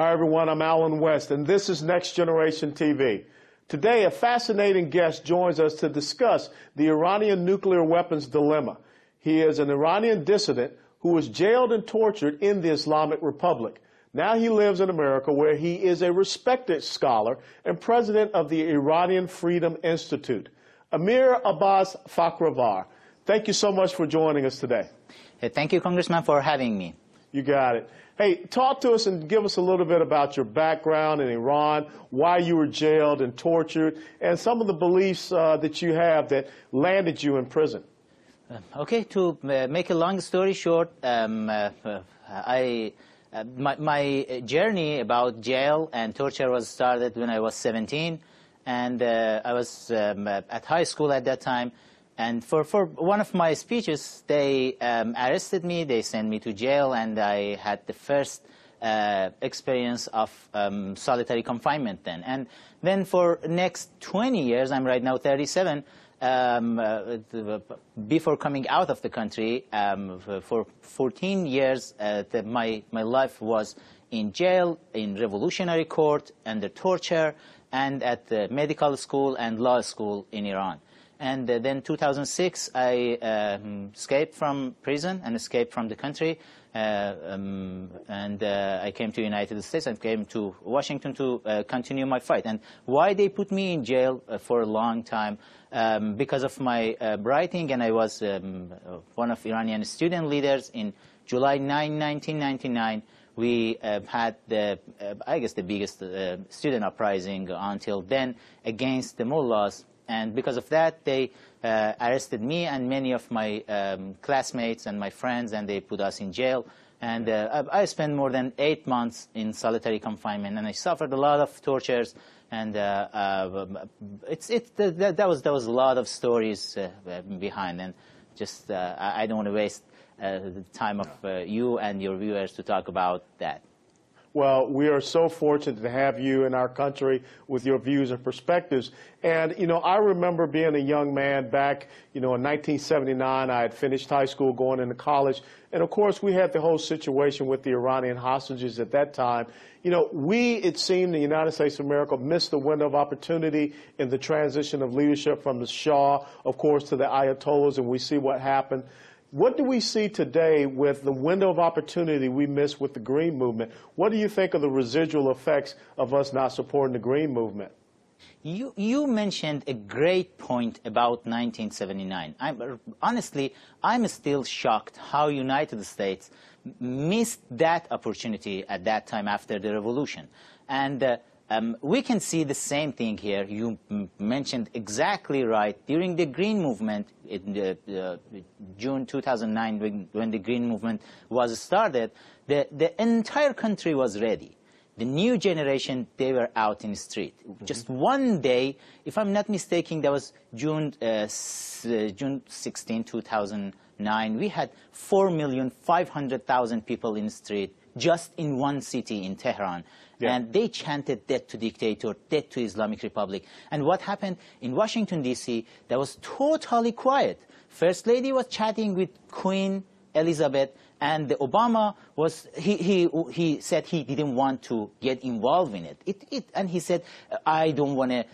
Hi, everyone. I'm Alan West, and this is Next Generation TV. Today, a fascinating guest joins us to discuss the Iranian nuclear weapons dilemma. He is an Iranian dissident who was jailed and tortured in the Islamic Republic. Now he lives in America, where he is a respected scholar and president of the Iranian Freedom Institute. Amir Abbas Fakhravar, thank you so much for joining us today. Hey, thank you, Congressman, for having me. You got it. Hey, talk to us and give us a little bit about your background in Iran, why you were jailed and tortured, and some of the beliefs that you have that landed you in prison. Okay, to make a long story short, my journey about jail and torture was started when I was 17, and I was at high school at that time. And for one of my speeches, they arrested me, they sent me to jail, and I had the first experience of solitary confinement then. And then for next 20 years, I'm right now 37, before coming out of the country, for 14 years, my life was in jail, in revolutionary court, under torture, and at the medical school and law school in Iran. And then 2006, I escaped from prison and escaped from the country. I came to the United States and came to Washington to continue my fight. And why they put me in jail for a long time? Because of my writing, and I was one of Iranian student leaders. In July 9, 1999, we had I guess the biggest student uprising until then against the mullahs. And because of that, they arrested me and many of my classmates and my friends, and they put us in jail. And I spent more than 8 months in solitary confinement, and I suffered a lot of tortures. And there was a lot of stories behind. And just I don't want to waste the time of you and your viewers to talk about that. Well, we are so fortunate to have you in our country with your views and perspectives. And, you know, I remember being a young man back, in 1979. I had finished high school, going into college. And, of course, we had the whole situation with the Iranian hostages at that time. It seemed, the United States of America missed the window of opportunity in the transition of leadership from the Shah, of course, to the Ayatollahs, and we see what happened. What do we see today with the window of opportunity we missed with the Green Movement? What do you think of the residual effects of us not supporting the Green Movement? You mentioned a great point about 1979. Honestly, I'm still shocked how United States missed that opportunity at that time after the revolution. And we can see the same thing here. You mentioned exactly right. During the Green Movement, in June 2009, when the Green Movement was started, the entire country was ready. The new generation, they were out in the street. Just one day, if I'm not mistaken, that was June 16, 2009, we had 4,500,000 people in the street, just in one city in Tehran. Yeah. And they chanted death to dictator, death to Islamic Republic. And what happened in Washington, D.C., that was totally quiet. First Lady was chatting with Queen Elizabeth, and Obama was, he said he didn't want to get involved in it. And he said, I don't want to,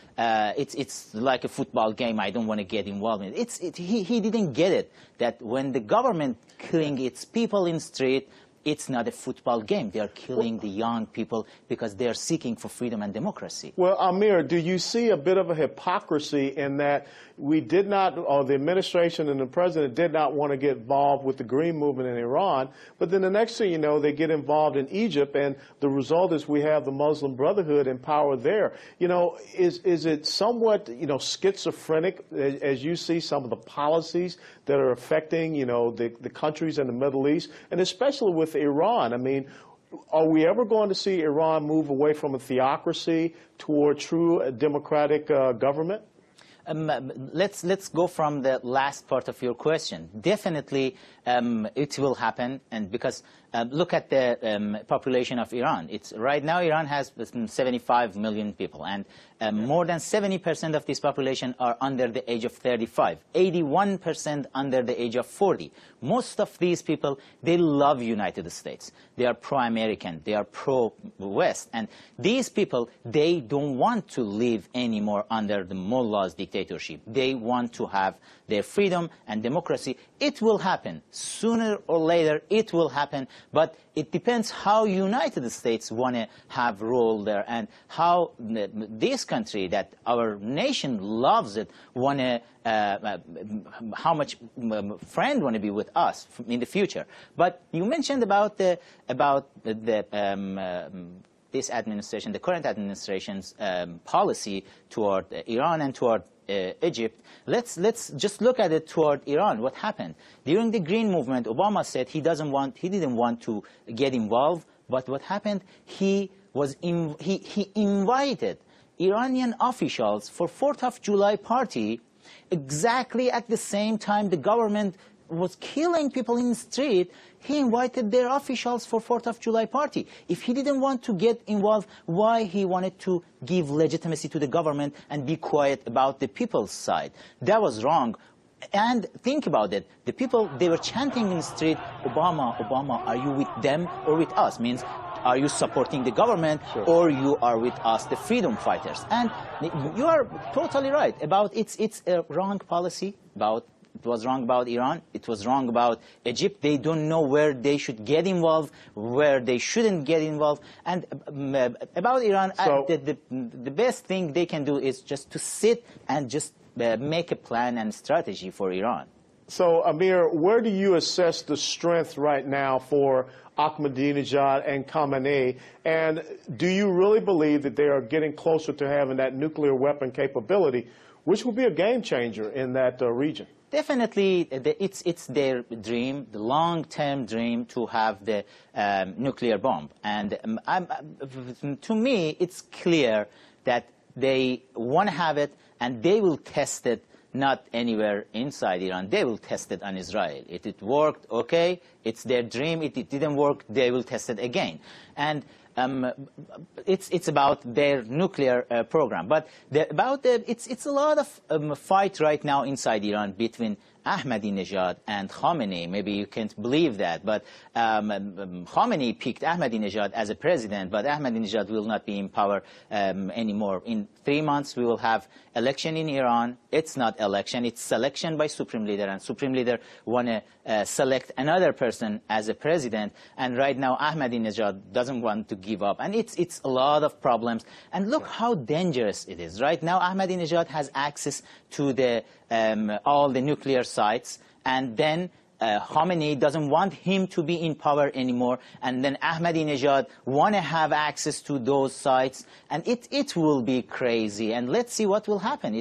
it's like a football game, I don't want to get involved in it. He didn't get it, that when the government killing its people in the street, it's not a football game. They are killing the young people because they are seeking for freedom and democracy. Well, Amir, do you see a bit of a hypocrisy in that we did not, or the administration and the president did not want to get involved with the Green Movement in Iran, but then the next thing you know, they get involved in Egypt, and the result is we have the Muslim Brotherhood in power there. Is it somewhat, schizophrenic as you see some of the policies that are affecting, the countries in the Middle East, and especially with Iran? I mean, are we ever going to see Iran move away from a theocracy toward true democratic government? Let's go from the last part of your question. Definitely, it will happen, and because look at the population of Iran. Right now Iran has 75 million people, and more than 70% of this population are under the age of 35, 81% under the age of 40. Most of these people, they love United States. They are pro-American, they are pro-West, and these people, they don't want to live anymore under the mullah's dictatorship. They want to have their freedom and democracy. It will happen. Sooner or later, it will happen. But it depends how United States want to have role there, and how this country that our nation loves it want to, how much friend want to be with us in the future. But you mentioned about this administration, the current administration's policy toward Iran and toward Egypt. Let's just look at it toward Iran. What happened during the Green Movement? Obama said he didn't want to get involved. But what happened? He invited Iranian officials for 4th of July party exactly at the same time the government was killing people in the street. He invited their officials for 4th of July party. If he didn't want to get involved, why he wanted to give legitimacy to the government and be quiet about the people's side? That was wrong. And think about it. The people, they were chanting in the street, Obama, Obama, are you with them or with us? Means, are you supporting the government, sure, or you are with us, the freedom fighters? And you are totally right about it's a wrong policy about. It was wrong about Iran. It was wrong about Egypt. They don't know where they should get involved, where they shouldn't get involved. And about Iran, so, the best thing they can do is just to sit and just make a plan and strategy for Iran. So, Amir, where do you assess the strength right now for Ahmadinejad and Khamenei? And do you really believe that they are getting closer to having that nuclear weapon capability, which will be a game changer in that region? Definitely, it's their dream, the long-term dream to have the nuclear bomb. And to me, it's clear that they want to have it, and they will test it not anywhere inside Iran. They will test it on Israel. If it worked, okay, it's their dream. If it didn't work, they will test it again. And it's about their nuclear program. But it's a lot of fight right now inside Iran between Ahmadinejad and Khamenei. Maybe you can't believe that, but Khamenei picked Ahmadinejad as a president, but Ahmadinejad will not be in power anymore. In 3 months, we will have election in Iran. It's not election, it's selection by Supreme Leader, and Supreme Leader want to select another person as a president, and right now Ahmadinejad doesn't want to give up, and it's a lot of problems. And look how dangerous it is. Right now Ahmadinejad has access to the all the nuclear sites, and then Khamenei doesn't want him to be in power anymore, and then Ahmadinejad want to have access to those sites, and it will be crazy. And let's see what will happen.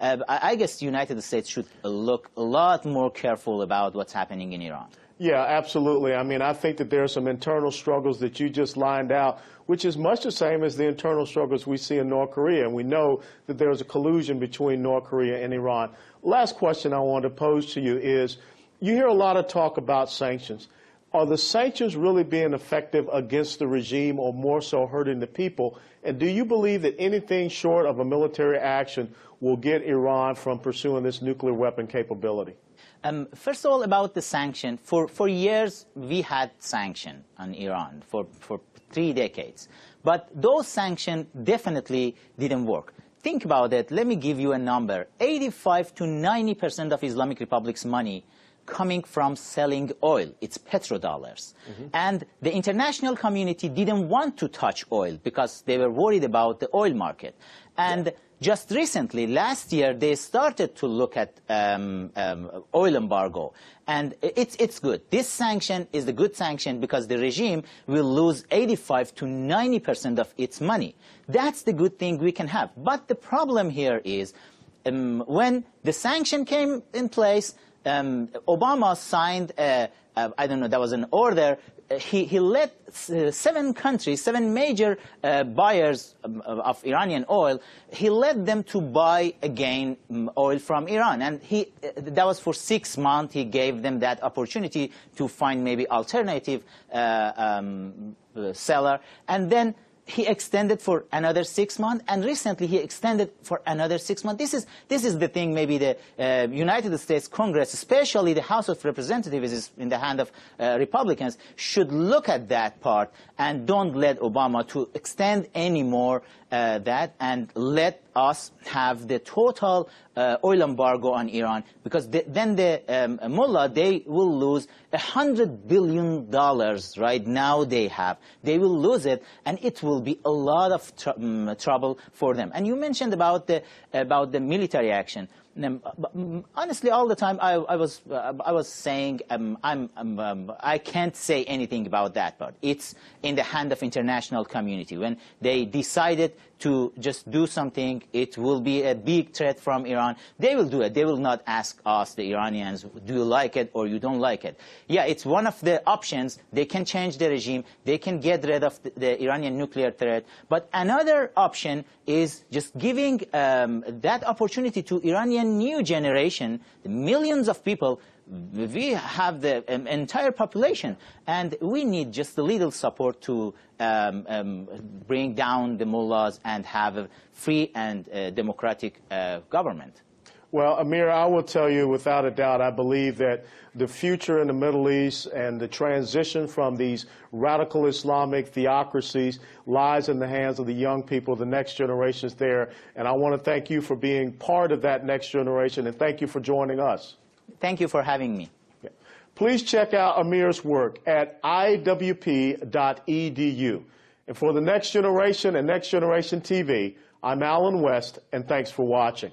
I guess the United States should look a lot more careful about what's happening in Iran. Yeah, absolutely. I mean, I think that there are some internal struggles that you just lined out, which is much the same as the internal struggles we see in North Korea. And we know that there is a collusion between North Korea and Iran. Last question I want to pose to you is, you hear a lot of talk about sanctions. Are the sanctions really being effective against the regime, or more so hurting the people? And do you believe that anything short of a military action will get Iran from pursuing this nuclear weapon capability? First of all, about the sanction, for years we had sanction on Iran for 3 decades. But those sanctions definitely didn't work. Think about it. Let me give you a number. 85 to 90% of Islamic Republic's money coming from selling oil. It's petrodollars. And the international community didn't want to touch oil because they were worried about the oil market. And just recently, last year, they started to look at oil embargo. And it's good. This sanction is the good sanction because the regime will lose 85 to 90% of its money. That's the good thing we can have. But the problem here is when the sanction came in place, Obama signed, I don't know, that was an order. He let 7 countries, 7 major buyers of Iranian oil, he let them to buy again oil from Iran. And that was for 6 months. He gave them that opportunity to find maybe alternative seller. And then he extended for another 6 months, and recently he extended for another 6 months. This is the thing. Maybe the United States Congress, especially the House of Representatives, is in the hand of Republicans, should look at that part and don't let Obama to extend any more that, and let us have the total oil embargo on Iran, because then the mullah, they will lose $100 billion right now they will lose it, and it will be a lot of trouble for them. And you mentioned about the military action. Honestly, all the time I was saying I can't say anything about that part. It's in the hand of international community. When they decided to just do something, it will be a big threat from Iran. They will do it. They will not ask us, the Iranians, do you like it or you don't like it. Yeah, it's one of the options. They can change the regime. They can get rid of the Iranian nuclear threat. But another option is just giving that opportunity to Iranian new generation, the millions of people. We have the entire population, and we need just a little support to bring down the mullahs and have a free and democratic government. Well, Amir, I will tell you without a doubt, I believe that the future in the Middle East and the transition from these radical Islamic theocracies lies in the hands of the young people, the next generations there. And I want to thank you for being part of that next generation, and thank you for joining us. Thank you for having me. Yeah. Please check out Amir's work at iwp.edu. And for the Next Generation and Next Generation TV, I'm Alan West, and thanks for watching.